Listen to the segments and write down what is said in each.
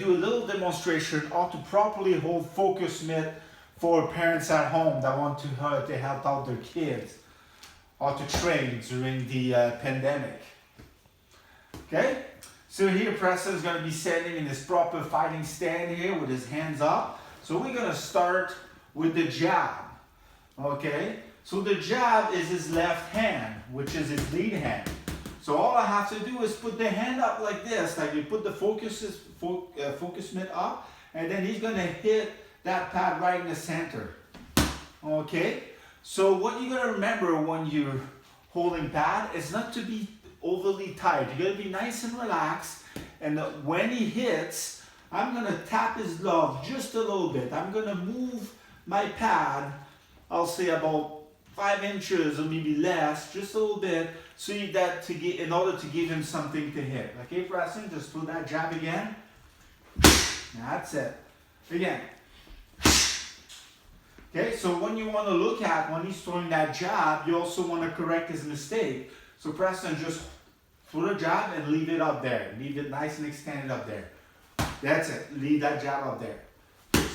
do a little demonstration how to properly hold focus mitt for parents at home that want to help out their kids, how to train during the pandemic. Okay, so here Preston's going to be standing in his proper fighting stand here with his hands up. So we're going to start with the jab. Okay, so the jab is his left hand, which is his lead hand. So all I have to do is put the hand up like this, like you put the focus mitt up, and then he's going to hit that pad right in the center. Okay, so what you got to remember when you're holding pad is not to be overly tight. You got to be nice and relaxed, and when he hits, I'm going to tap his glove just a little bit. I'm going to move my pad, I'll say about 5 inches or maybe less, just a little bit, so that in order to give him something to hit. Okay, Preston, just throw that jab again. That's it. Again. Okay, so when you want to look at when he's throwing that jab, you also want to correct his mistake. So Preston, just throw the jab and leave it up there. Leave it nice and extended up there. That's it. Leave that jab up there.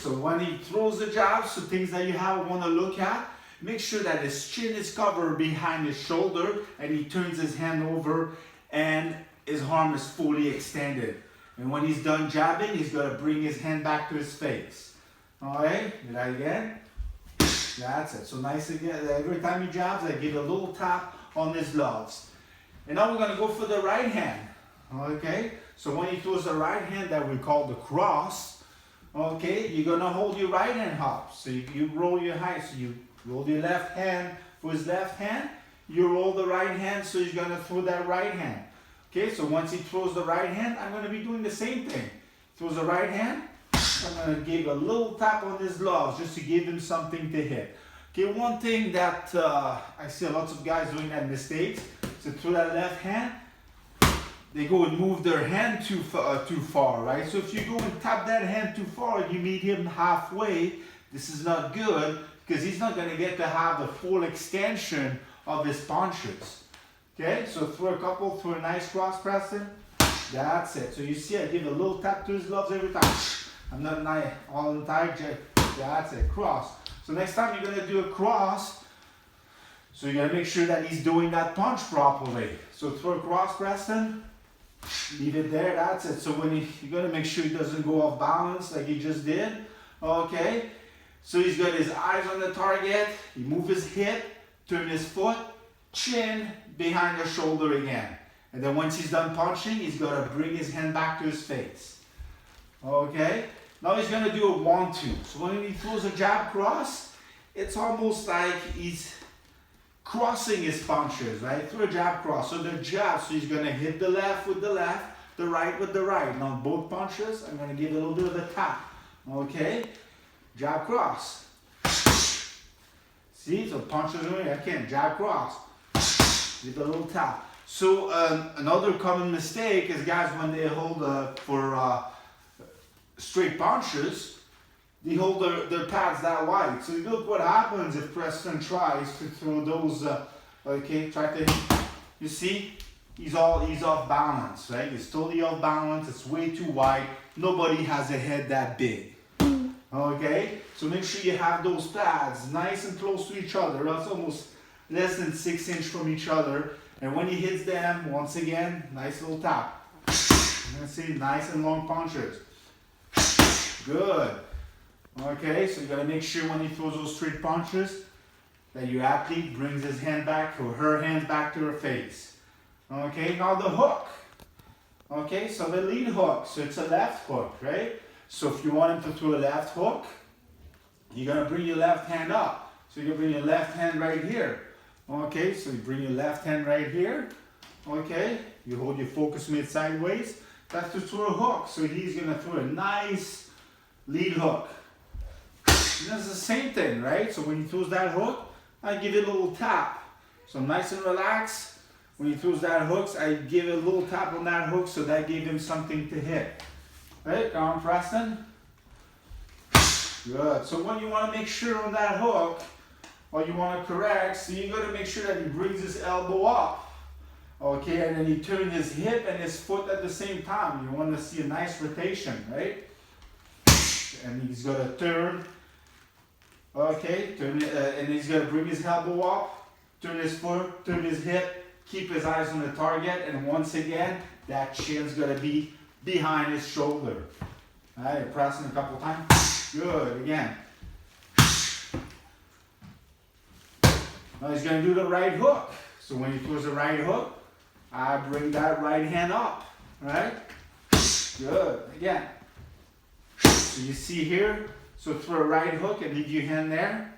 So when he throws the jab, so things that you want to look at, make sure that his chin is covered behind his shoulder and he turns his hand over and his arm is fully extended. And when he's done jabbing, he's going to bring his hand back to his face. Alright, do that again. That's it. So nice again. Every time he jabs, I give a little tap on his gloves. And now we're going to go for the right hand. Okay, so when he throws the right hand that we call the cross, okay, you're going to hold your right hand up. So you roll your hand, so you roll your left hand for his left hand. You roll the right hand, so he's going to throw that right hand. Okay, so once he throws the right hand, I'm going to be doing the same thing. Throws the right hand, I'm going to give a little tap on his gloves just to give him something to hit. Okay, one thing that I see lots of guys doing that mistakes, so through that left hand, they go and move their hand too far, right? So if you go and tap that hand too far, you meet him halfway. This is not good because he's not going to get to have the full extension of his punches. Okay, so throw a nice cross, Preston. That's it. So you see, I give a little tap to his gloves every time. I'm not all tight. That's it, cross. So next time you're going to do a cross, so you got to make sure that he's doing that punch properly. So throw a cross, Preston. Leave it there, that's it. So when you're going to make sure he doesn't go off balance like he just did. Okay, so he's got his eyes on the target. He moves his hip, turn his foot, chin behind the shoulder again. And then once he's done punching, he's got to bring his hand back to his face. Okay, now he's going to do a 1-2. So when he throws a jab cross, it's almost like he's crossing his punches, right? Through a jab cross. So the jab, so he's going to hit the left with the left, the right with the right. And on both punches, I'm going to give a little bit of a tap. Okay? Jab cross. See? So punches are again, jab cross. Give a little tap. So another common mistake is guys when they hold for straight punches, they hold their pads that wide. So look what happens if Preston tries to throw those, okay, you see, he's off balance, right? He's totally off balance, it's way too wide. Nobody has a head that big, okay? So make sure you have those pads nice and close to each other. That's almost less than 6 inches from each other. And when he hits them, once again, nice little tap. You can see nice and long punches. Good. Okay, so you gotta make sure when he throws those straight punches that your athlete brings his hand back or her hand back to her face. Okay, now the hook. Okay, so the lead hook, so it's a left hook, right? So if you want him to throw a left hook, you're gonna bring your left hand up. So you're gonna bring your left hand right here. Okay, so you bring your left hand right here. Okay, you hold your focus mitt sideways. That's to throw a hook. So he's gonna throw a nice lead hook. And that's the same thing, right? So when he throws that hook, I give it a little tap. So nice and relaxed. When he throws that hook, I give it a little tap on that hook so that gave him something to hit. Right, come on, Preston. Good. So when you want to make sure on that hook, or you want to correct, so you got to make sure that he brings his elbow up. Okay, and then he turns his hip and his foot at the same time. You want to see a nice rotation, right? And he's gonna turn. Okay, turn and he's gonna bring his elbow up, turn his foot, turn his hip, keep his eyes on the target, and once again, that chin's gonna be behind his shoulder. All right, pressing a couple times. Good, again. Now he's gonna do the right hook. So when he throws the right hook, I bring that right hand up, right? Good, again. So you see here, so throw a right hook and leave your hand there.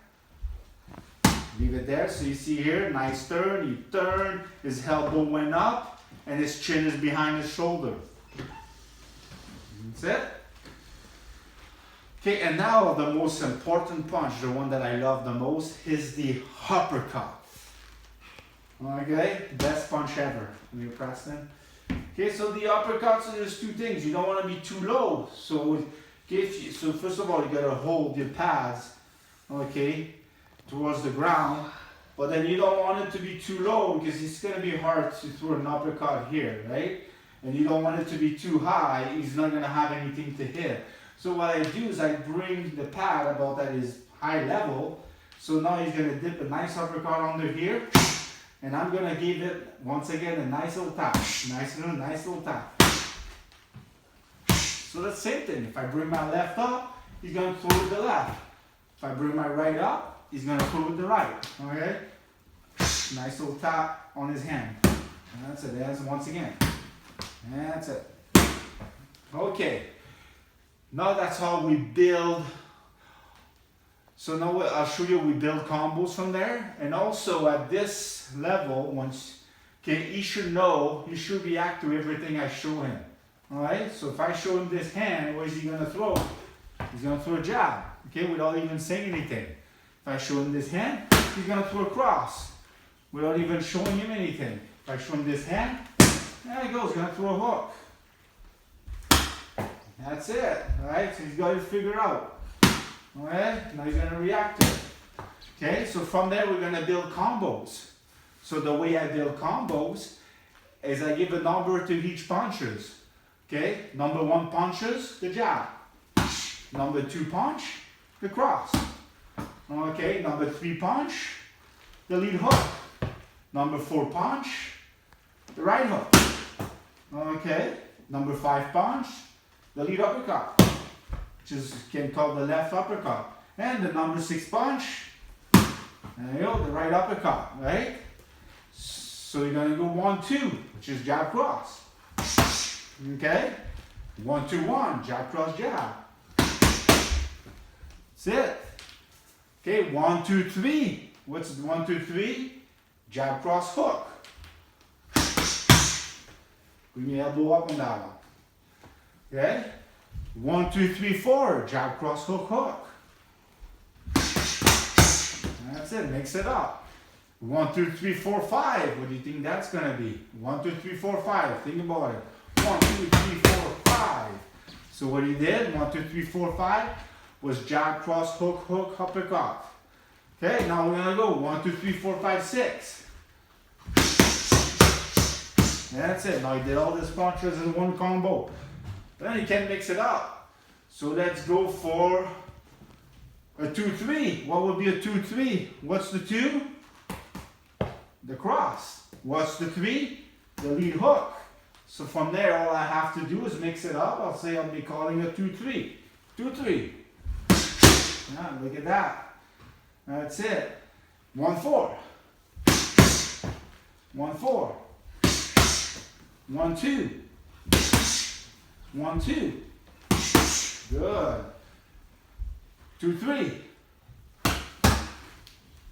Leave it there, so you see here, nice turn, you turn, his elbow went up, and his chin is behind his shoulder. That's it. Okay, and now the most important punch, the one that I love the most, is the uppercut. Okay, best punch ever. Can you press them? Okay, so the uppercut, so there's two things. You don't want to be too low. So, okay, so first of all, you gotta hold your pads, okay, towards the ground. But then you don't want it to be too low because it's gonna be hard to throw an uppercut here, right? And you don't want it to be too high. He's not gonna have anything to hit. So what I do is I bring the pad about at his eye level. So now he's gonna dip a nice uppercut under here. And I'm gonna give it, once again, a nice little tap. Nice little tap. So that's the same thing. If I bring my left up, he's gonna throw with the left. If I bring my right up, he's gonna throw with the right. Okay? Nice little tap on his hand. And that's it. That's once again. And that's it. Okay. Now that's how we build. So now I'll show you we build combos from there. And also at this level, once, okay, he should know, he should react to everything I show him. Alright, so if I show him this hand, what is he gonna throw? He's gonna throw a jab, okay, without even saying anything. If I show him this hand, he's gonna throw a cross, without even showing him anything. If I show him this hand, there he goes, gonna throw a hook. That's it, alright, so he's got to figure out. Alright, now he's gonna react to it. Okay, so from there we're gonna build combos. So the way I build combos is I give a number to each punches. Okay, number 1 punches, the jab. Number 2 punch, the cross. Okay, number 3 punch, the lead hook. Number 4 punch, the right hook. Okay, number 5 punch, the lead uppercut, which is can call the left uppercut. And the number 6 punch, there you go, the right uppercut, right? So you're gonna go 1-2, which is jab cross. Okay? 1-2-1, jab cross jab. That's it. Okay, 1-2-3. What's 1-2-3? Jab cross hook. Bring your elbow up on that one. Okay? 1-2-3-4, jab cross hook hook. That's it, mix it up. 1-2-3-4-5. What do you think that's gonna be? 1-2-3-4-5. Think about it. 1-2-3-4-5. So what he did, 1-2-3-4-5 was jab cross hook hook uppercut. Okay, now we're gonna go 1-2-3-4-5-6. That's it. Now he did all these punches in one combo. Then you can mix it up. So let's go for a 2-3. What would be a 2-3? What's the 2? The cross. What's the 3? The lead hook. So from there, all I have to do is mix it up. I'll say I'll be calling a 2-3. 2-3. Yeah, look at that. That's it. 1-4. 1-4. 1-2. 1-2. Good. 2-3.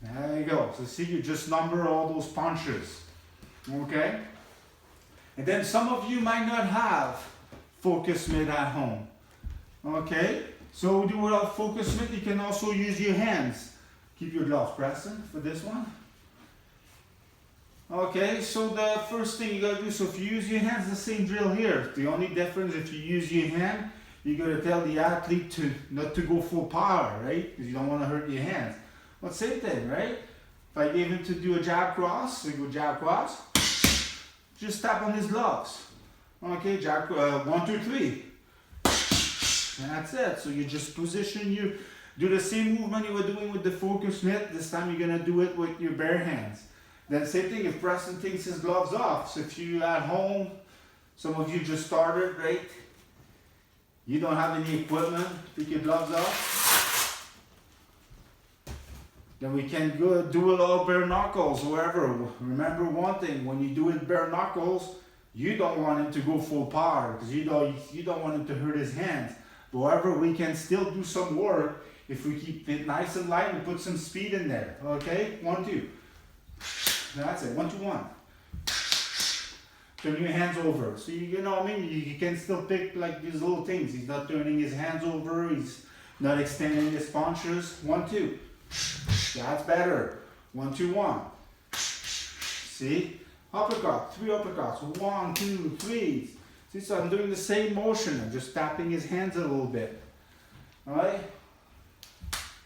There you go. So see, you just number all those punches. Okay? And then some of you might not have focus mitt at home. Okay? So do without focus mitt, you can also use your hands. Keep your gloves pressing for this one. Okay, so the first thing you gotta do, so if you use your hands, the same drill here. The only difference, if you use your hand, you gotta tell the athlete to not to go full power, right? Because you don't want to hurt your hands. But same thing, right? If I gave him to do a jab cross, so you go jab cross, just tap on his gloves. Okay, Jack, 1, 2, 3. And that's it. So you just position, you do the same movement you were doing with the focus mitt. This time you're gonna do it with your bare hands. Then same thing if Preston takes his gloves off. So if you at home, some of you just started, right? You don't have any equipment, take your gloves off. Then we can go do a little bare knuckles, wherever. Remember one thing, when you do it bare knuckles, you don't want him to go full power because you don't want him to hurt his hands. However, we can still do some work if we keep it nice and light and put some speed in there. Okay, 1, 2. That's it, 1, 2, 1. Turn your hands over. So you know what I mean? You can still pick like these little things. He's not turning his hands over. He's not extending his punches. 1, 2. That's better. 1, 2, 1. See? Uppercut. 3 uppercuts. 1, 2, 3. See, so I'm doing the same motion. I'm just tapping his hands a little bit. Alright?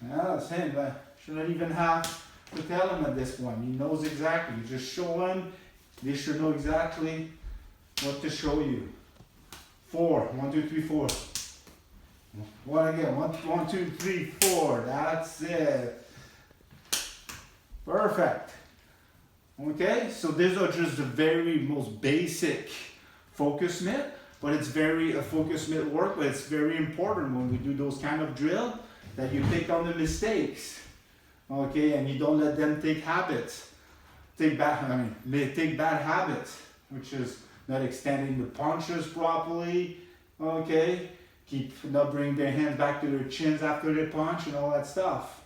Yeah, that's him. I shouldn't even have to tell him at this point. He knows exactly. You just show him. They should know exactly what to show you. 4. 1, 2, 3, 4. 1 again. 1, 2, 3, 4. That's it. Perfect. Okay, so these are just the very most basic focus mitt, but it's very a focus mitt work, but it's very important when we do those kind of drill that you pick on the mistakes. Okay, and you don't let them take habits. Take bad habits, which is not extending the punches properly. Okay, keep not bringing their hands back to their chins after they punch and all that stuff.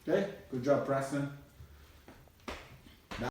Okay, good job, Preston.